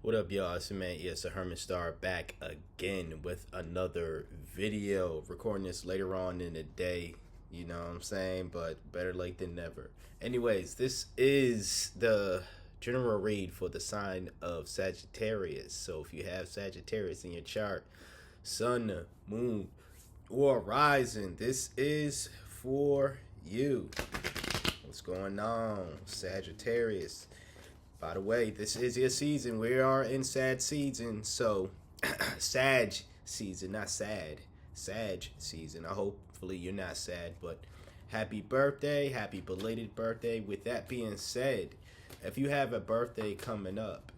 What up, y'all? It's your man, the Herman Star, back again with another video. Recording this later on in the day, you know what I'm saying? But better late than never. Anyways, this is the general read for the sign of Sagittarius. So if you have Sagittarius in your chart, sun, moon, or rising, this is for you. What's going on, Sagittarius? By the way, this is your season. We are in sad season. So, Sag season, not sad. Sag season. Hopefully you're not sad, but happy birthday. Happy belated birthday. With that being said, if you have a birthday coming up,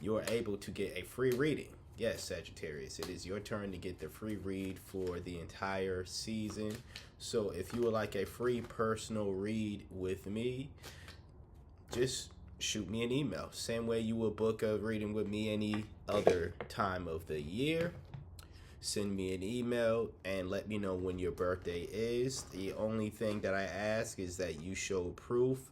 you are able to get a free reading. Yes, Sagittarius, it is your turn to get the free read for the entire season. So if you would like a free personal read with me, just shoot me an email. Same way you would book a reading with me any other time of the year. Send me an email and let me know when your birthday is. The only thing that I ask is that you show proof.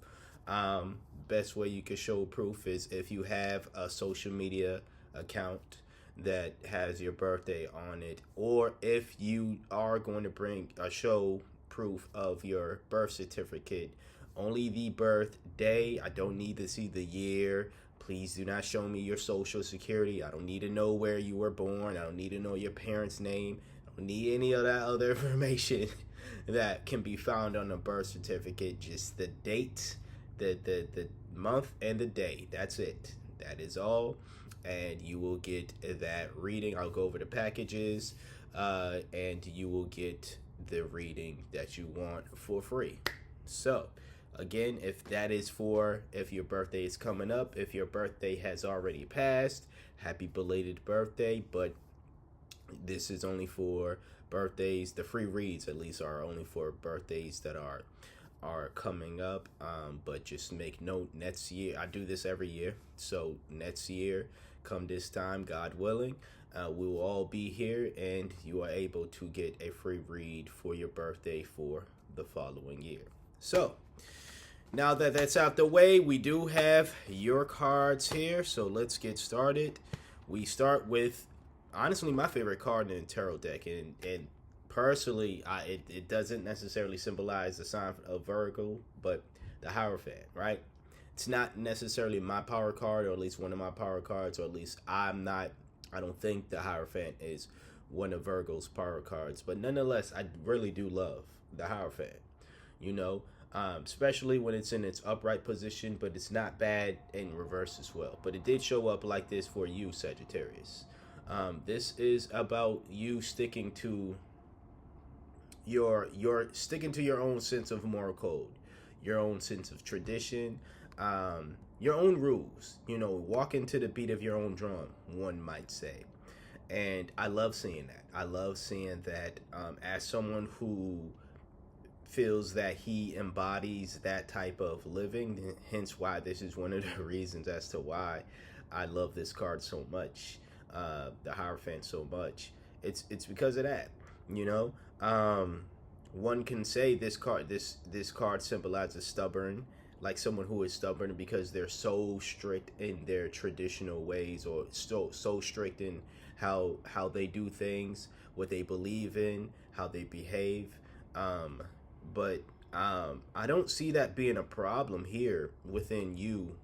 Best way you can show proof is if you have a social media account that has your birthday on it, or if you are going to bring a show proof of your birth certificate. Only the birthday. I don't need to see the year. Please do not show me your social security. I don't need to know where you were born. I don't need to know your parents' name. I don't need any of that other information that can be found on a birth certificate. Just the date, the month, and the day. That's it. That is all. And you will get that reading. I'll go over the packages, and you will get the reading that you want for free. So, again, if your birthday is coming up, if your birthday has already passed, happy belated birthday. But this is only for birthdays. The free reads, at least, are only for birthdays that are coming up. But just make note, next year, I do this every year. So next year, come this time, God willing, we will all be here, and you are able to get a free read for your birthday for the following year. So, now that that's out the way, we do have your cards here, so let's get started. We start with, honestly, my favorite card in the tarot deck, and personally, it doesn't necessarily symbolize the sign of Virgo, but the Hierophant, right? It's not necessarily my power card, or at least one of my power cards, or at least I don't think the Hierophant is one of Virgo's power cards, but nonetheless, I really do love the Hierophant, you know? Especially when it's in its upright position, but it's not bad in reverse as well. But it did show up like this for you, Sagittarius. This is about you sticking to your own sense of moral code, your own sense of tradition, your own rules. You know, walking to the beat of your own drum, one might say. And I love seeing that. I love seeing that as someone who feels that he embodies that type of living, hence why this is one of the reasons as to why I love this card so much, the Hierophant so much. It's because of that, you know. One can say this card symbolizes stubborn, like someone who is stubborn because they're so strict in their traditional ways, or so strict in how they do things, what they believe in, how they behave. But I don't see that being a problem here within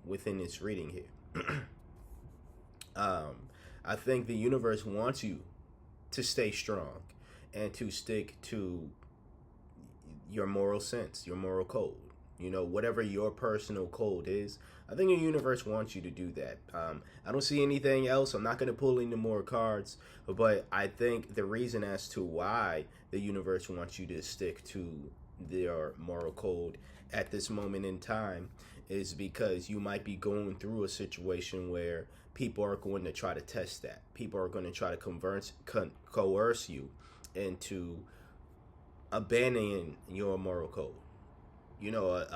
this reading here. I think the universe wants you to stay strong and to stick to your moral sense, your moral code. You know, whatever your personal code is, I think the universe wants you to do that. I don't see anything else. I'm not going to pull any more cards, but I think the reason as to why the universe wants you to stick to their moral code at this moment in time is because you might be going through a situation where people are going to try to test that. People are going to try to coerce you into abandoning your moral code. You know,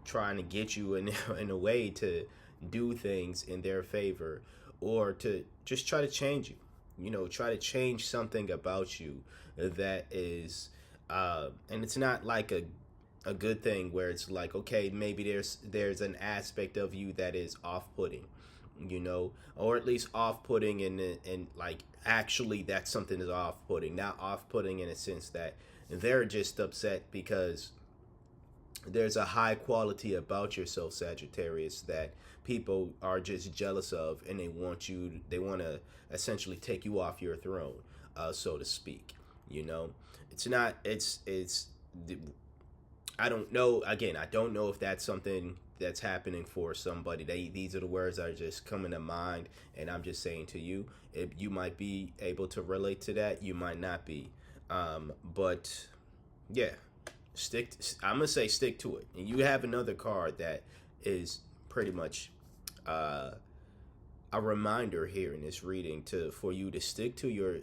trying to get you in a way to do things in their favor, or to just try to change you. You know, try to change something about you that is, and it's not like a good thing where it's like, okay, maybe there's an aspect of you that is off-putting. you know, or at least off-putting, and like actually that something is off-putting, not off-putting in a sense that they're just upset because there's a high quality about yourself, Sagittarius, that people are just jealous of, and they want to essentially take you off your throne, so to speak. You know, it's not, it's, I don't know. Again, I don't know if that's something that's happening for somebody. These are the words that are just coming to mind, and I'm just saying to you, if you might be able to relate to that, you might not be. But yeah, I'm gonna say stick to it. And you have another card that is pretty much uh, a reminder here in this reading to for you to stick to your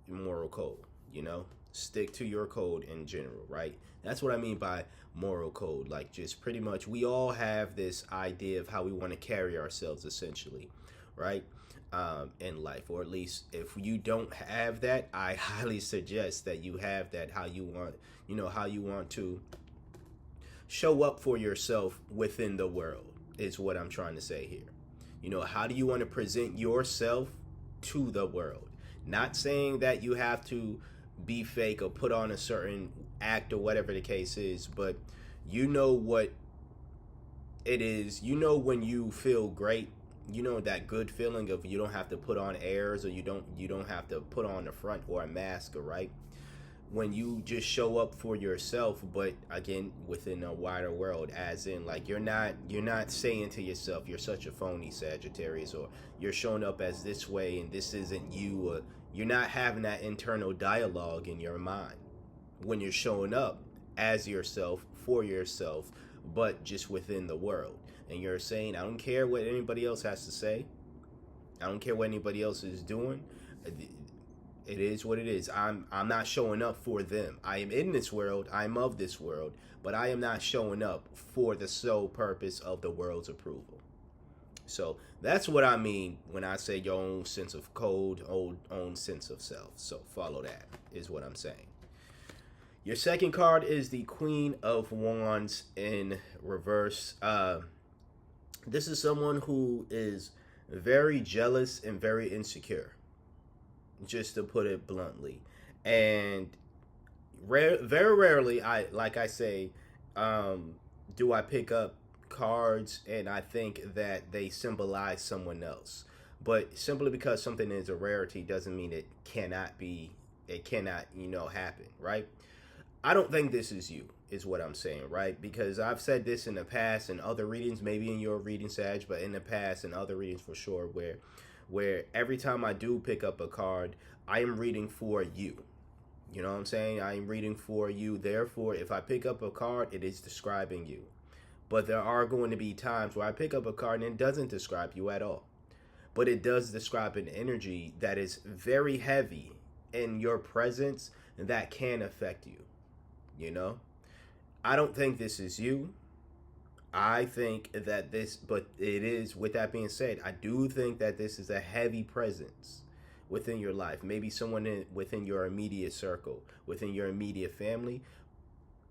moral code. You know, stick to your code in general, right? That's what I mean by moral code. Like, just pretty much, we all have this idea of how we want to carry ourselves, essentially, right? In life, or at least if you don't have that, I highly suggest that you have that. How you want, you know, how you want to show up for yourself within the world is what I'm trying to say here. You know, how do you want to present yourself to the world? Not saying that you have to be fake or put on a certain act or whatever the case is, but you know what it is. You know when you feel great, you know that good feeling of you don't have to put on airs, or you don't have to put on a front or a mask, right? When you just show up for yourself, but again within a wider world, as in like you're not saying to yourself you're such a phony, Sagittarius, or you're showing up as this way and this isn't you, or you're not having that internal dialogue in your mind when you're showing up as yourself for yourself, but just within the world. And you're saying, I don't care what anybody else has to say. I don't care what anybody else is doing. It is what it is. I'm not showing up for them. I am in this world. I'm of this world. But I am not showing up for the sole purpose of the world's approval. So that's what I mean when I say your own sense of code, own sense of self. So follow that is what I'm saying. Your second card is the Queen of Wands in reverse. This is someone who is very jealous and very insecure, just to put it bluntly. And very rarely, like I say, do I pick up cards and I think that they symbolize someone else. But simply because something is a rarity doesn't mean it cannot, happen, right? I don't think this is you, is what I'm saying, right? Because I've said this in the past in other readings, maybe in your reading, Sag, but in the past in other readings for sure, where every time I do pick up a card, I am reading for you. You know what I'm saying? I am reading for you. Therefore, if I pick up a card, it is describing you. But there are going to be times where I pick up a card and it doesn't describe you at all. But it does describe an energy that is very heavy in your presence that can affect you. You know, I don't think this is you. I think that this, but it is, with that being said, I do think that this is a heavy presence within your life. Maybe someone within your immediate circle, within your immediate family,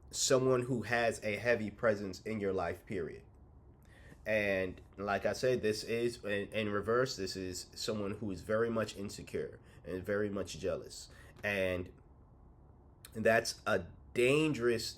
someone who has a heavy presence in your life, period. And like I said, this is, in reverse, this is someone who is very much insecure and very much jealous. And that's a dangerous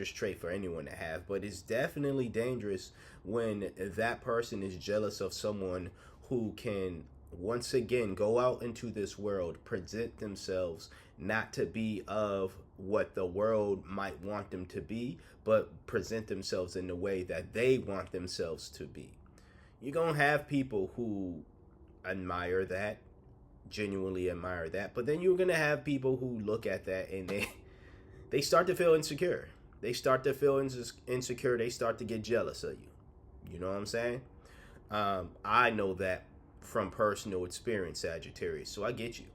trait for anyone to have, but it's definitely dangerous when that person is jealous of someone who can once again go out into this world, present themselves not to be of what the world might want them to be, but present themselves in the way that they want themselves to be. You're gonna have people who admire that, genuinely admire that, but then you're gonna have people who look at that and they start to feel insecure. They start to feel insecure. They start to get jealous of you. You know what I'm saying? I know that from personal experience, Sagittarius. So I get you.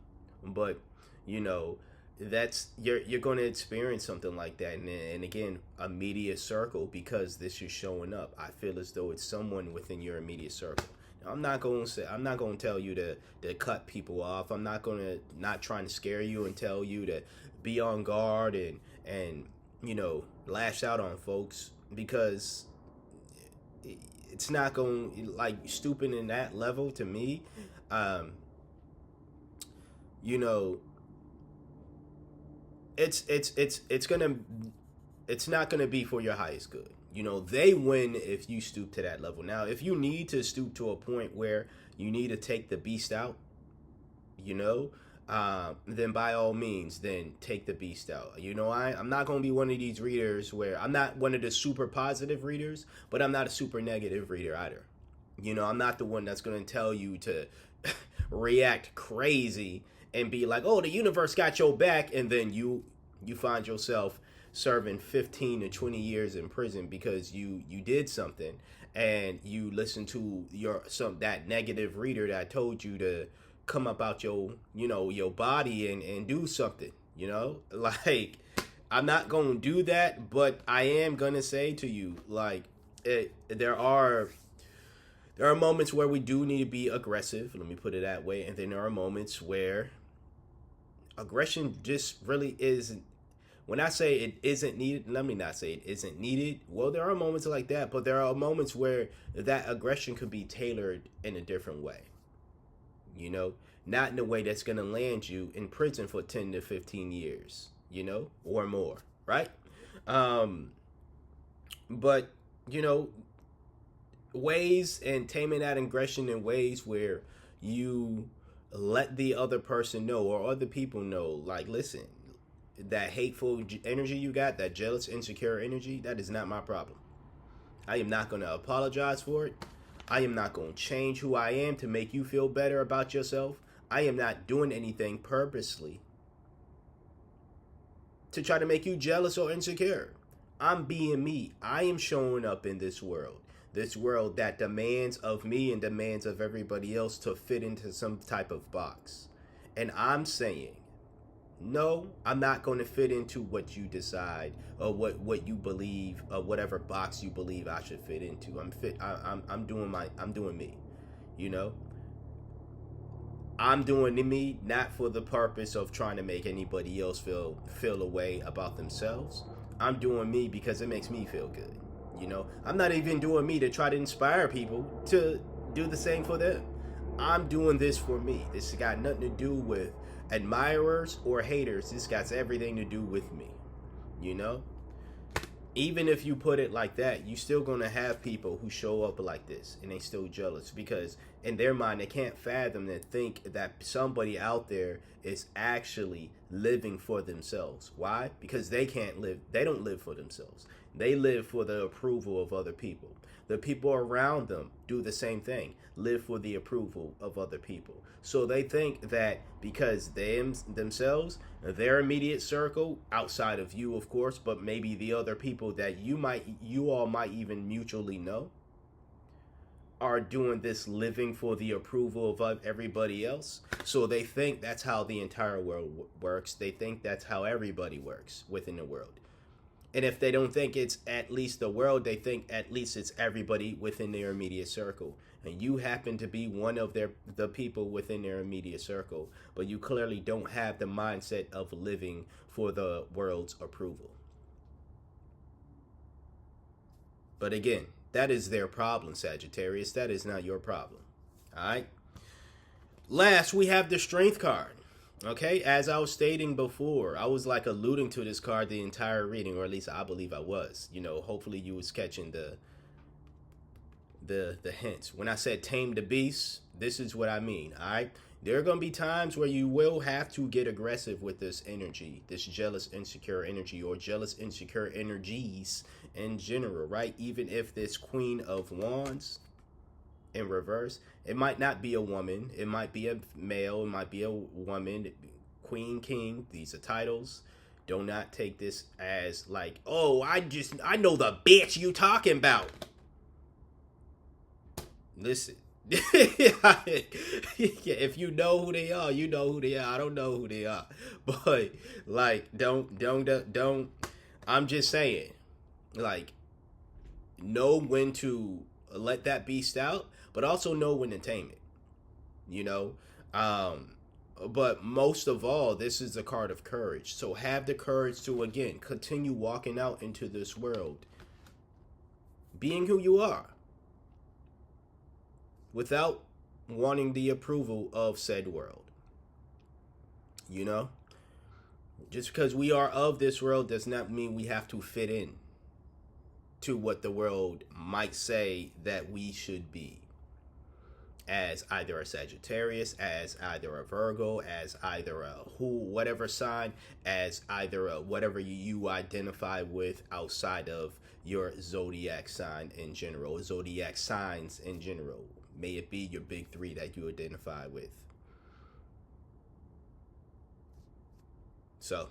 But, you know, that's you're going to experience something like that. And again, a media circle, because this is showing up. I feel as though it's someone within your immediate circle. Now, I'm not going to tell you to cut people off. I'm not trying to scare you and tell you to be on guard and lash out on folks, because it's not going like stooping in that level to me. Um, you know, it's gonna it's not gonna be for your highest good. You know, they win if you stoop to that level. Now, if you need to stoop to a point where you need to take the beast out, you know, then by all means, then take the beast out. You know, I'm not going to be one of these readers where I'm not one of the super positive readers, but I'm not a super negative reader either. You know, I'm not the one that's going to tell you to react crazy and be like, "Oh, the universe got your back," and then you find yourself serving 15 to 20 years in prison because you did something and you listened to that negative reader that told you to come up out your body and do something, like I'm not gonna do that, but I am gonna say to you, like, there are moments where we do need to be aggressive, let me put it that way, and then there are moments where aggression just really isn't. When I say it isn't needed, let me not say it isn't needed. Well, there are moments like that, but there are moments where that aggression could be tailored in a different way. Not in a way that's going to land you in prison for 10 to 15 years, or more, right? But, ways and taming that aggression in ways where you let the other person know or other people know, like, listen, that hateful energy you got, that jealous, insecure energy, that is not my problem. I am not going to apologize for it. I am not going to change who I am to make you feel better about yourself. I am not doing anything purposely to try to make you jealous or insecure. I'm being me. I am showing up in this world that demands of me and demands of everybody else to fit into some type of box. And I'm saying, no, I'm not going to fit into what you decide or what you believe or whatever box you believe I should fit into. I'm doing me. I'm doing me, not for the purpose of trying to make anybody else feel a way about themselves. I'm doing me because it makes me feel good. I'm not even doing me to try to inspire people to do the same for them. I'm doing this for me. This got nothing to do with admirers or haters. This got everything to do with me. Even if you put it like that, you still gonna have people who show up like this and they still jealous because in their mind they can't fathom and think that somebody out there is actually living for themselves. Why? Because they don't live for themselves. They live for the approval of other people. The people around them do the same thing, live for the approval of other people. So they think that because themselves, their immediate circle, outside of you, of course, but maybe the other people that you all might even mutually know, are doing this living for the approval of everybody else. So they think that's how the entire world works. They think that's how everybody works within the world. And if they don't think it's at least the world, they think at least it's everybody within their immediate circle. And you happen to be one of the people within their immediate circle, but you clearly don't have the mindset of living for the world's approval. But again, that is their problem, Sagittarius. That is not your problem. All right? Last, we have the Strength card. Okay, as I was stating before, I was like alluding to this card the entire reading, or at least I believe I was. Hopefully you was catching the hints. When I said tame the beast, this is what I mean. All right, there are gonna be times where you will have to get aggressive with this energy, this jealous, insecure energy, or jealous, insecure energies in general. Right, even if this Queen of Wands in reverse, it might not be a woman, it might be a male, it might be a woman, queen, king, these are titles. Do not take this as like, oh, I know the bitch you talking about. Listen, if you know who they are, you know who they are. I don't know who they are, but like, don't. I'm just saying, like, know when to let that beast out, but also know when to tame it. But most of all, this is a card of courage. So have the courage to, again, continue walking out into this world, being who you are. without wanting the approval of said world. You know? Just because we are of this world does not mean we have to fit in to what the world might say that we should be. As either a Sagittarius, as either a Virgo, as either a whatever sign, as either a whatever you identify with outside of your zodiac sign in general, zodiac signs in general. May it be your big three that you identify with. So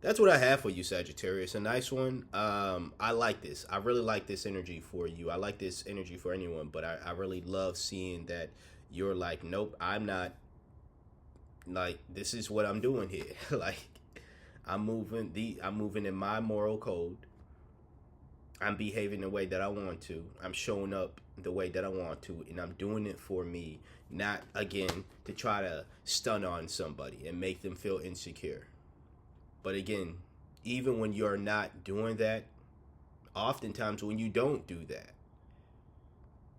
that's what I have for you, Sagittarius. A nice one. I like this. I really like this energy for you. I like this energy for anyone, but I really love seeing that you're like, nope, I'm not. Like, this is what I'm doing here. Like, I'm moving in my moral code. I'm behaving the way that I want to. I'm showing up the way that I want to, and I'm doing it for me, not again to try to stun on somebody and make them feel insecure. But again, even when you're not doing that, oftentimes when you don't do that,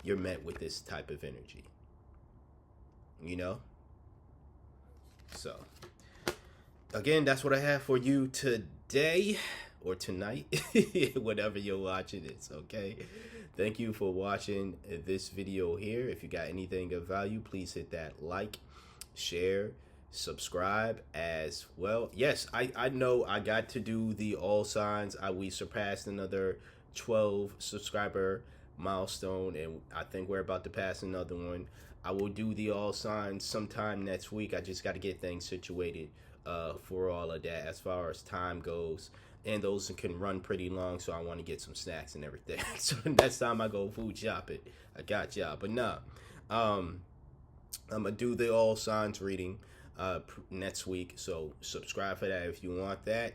you're met with this type of energy. You know? So, again, that's what I have for you today or tonight, whatever you're watching this, okay? Thank you for watching this video here. If you got anything of value, please hit that like, share, subscribe as well. Yes, I know I got to do the all signs. We surpassed another 12 subscriber milestone, and I think we're about to pass another one. I will do the all signs sometime next week. I just got to get things situated for all of that as far as time goes, and those can run pretty long, so I want to get some snacks and everything. So next time I go food shopping, I got y'all. But nah, I'm gonna do the all signs reading next week, so subscribe for that if you want that.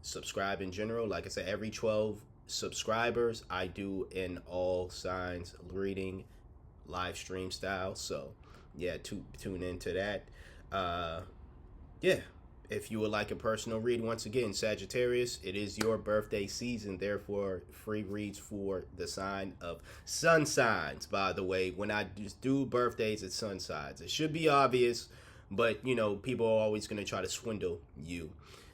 Subscribe in general. Like I said, every 12 subscribers I do an all signs reading live stream style, so yeah, tune into that. Yeah, if you would like a personal read, once again, Sagittarius, it is your birthday season, therefore free reads for the sign of sun signs. By the way, when I just do birthdays, it's sun signs. It should be obvious, but you know, people are always going to try to swindle you.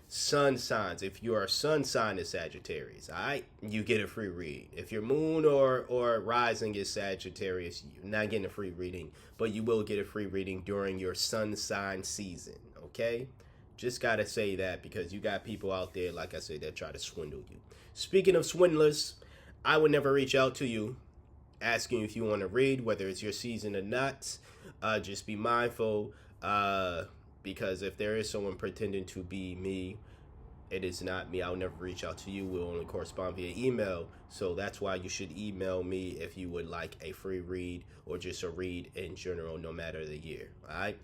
Sun signs, if your sun sign is Sagittarius, all right, you get a free read. If your moon or rising is Sagittarius, you're not getting a free reading, but you will get a free reading during your sun sign season, okay? Just gotta say that because you got people out there, like I said, that try to swindle you. Speaking of swindlers, I would never reach out to you asking if you want to read, whether it's your season or not. Just be mindful, because if there is someone pretending to be me, it is not me. I'll never reach out to you. We'll only correspond via email. So that's why you should email me if you would like a free read or just a read in general, no matter the year. All right?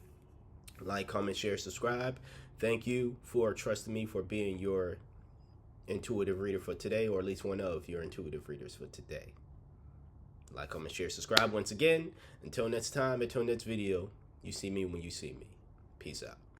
Like, comment, share, subscribe. Thank you for trusting me for being your intuitive reader for today, or at least one of your intuitive readers for today. Like, comment, share, subscribe once again. Until next time, until next video, you see me when you see me. Peace out.